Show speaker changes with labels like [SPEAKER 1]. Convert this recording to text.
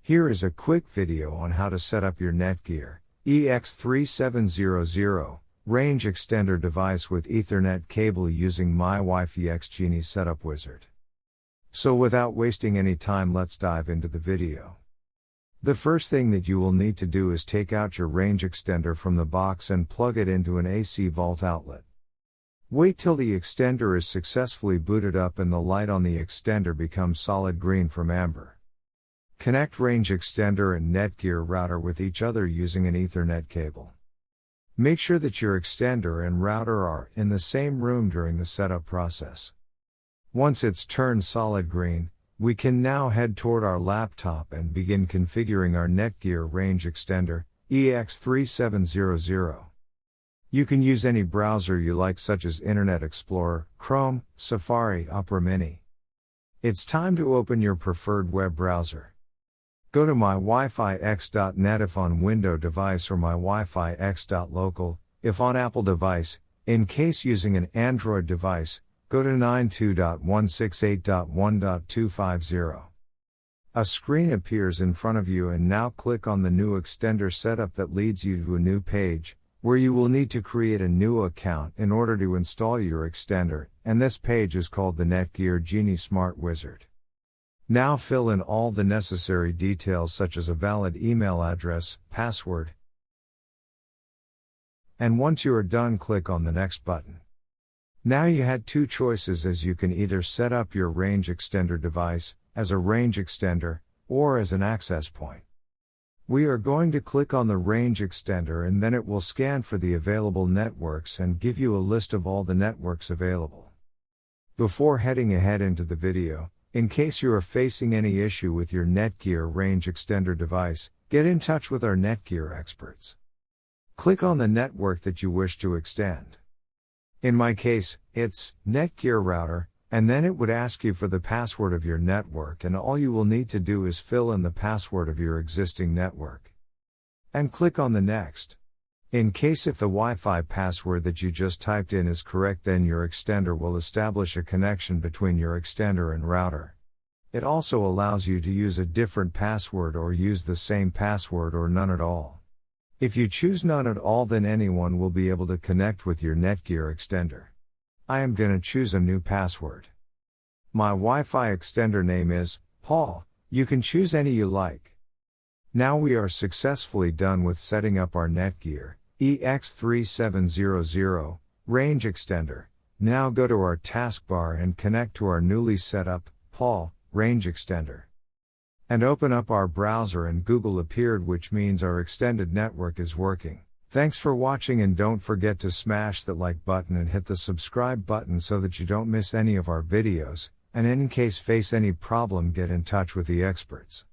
[SPEAKER 1] Here is a quick video on how to set up your Netgear EX3700 Range Extender device with Ethernet cable using mywifiext.local wizard. So without wasting any time, let's dive into the video. The first thing that you will need to do is take out your range extender from the box and plug it into an AC vault outlet. Wait till the extender is successfully booted up and the light on the extender becomes solid green from amber. Connect range extender and Netgear router with each other using an Ethernet cable. Make sure that your extender and router are in the same room during the setup process. Once it's turned solid green, we can now head toward our laptop and begin configuring our Netgear Range Extender EX3700. You can use any browser you like, such as Internet Explorer, Chrome, Safari, Opera Mini. It's time to open your preferred web browser. Go to mywifiext.net if on Windows device, or mywifiext.local if on Apple device. In case using an Android device, go to 92.168.1.250. A screen appears in front of you, and now click on the new extender setup that leads you to a new page, where you will need to create a new account in order to install your extender, and this page is called the Netgear Genie Smart Wizard. Now fill in all the necessary details, such as a valid email address, password. And once you are done, click on the next button. Now you had two choices, as you can either set up your range extender device as a range extender or as an access point. We are going to click on the range extender, and then it will scan for the available networks and give you a list of all the networks available. Before heading ahead into the video, in case you are facing any issue with your Netgear Range Extender device, get in touch with our Netgear experts. Click on the network that you wish to extend. In my case, it's Netgear router, and then it would ask you for the password of your network, and all you will need to do is fill in the password of your existing network. And click on the next. In case if the Wi-Fi password that you just typed in is correct, then your extender will establish a connection between your extender and router. It also allows you to use a different password or use the same password or none at all. If you choose none at all, then anyone will be able to connect with your Netgear extender. I am gonna choose a new password. My Wi-Fi extender name is Paul. You can choose any you like. Now we are successfully done with setting up our Netgear EX3700 Range Extender. Now go to our taskbar and connect to our newly set up Paul Range Extender. And open up our browser, and Google appeared, which means our extended network is working. Thanks for watching, and don't forget to smash that like button and hit the subscribe button so that you don't miss any of our videos, and in case face any problem, get in touch with the experts.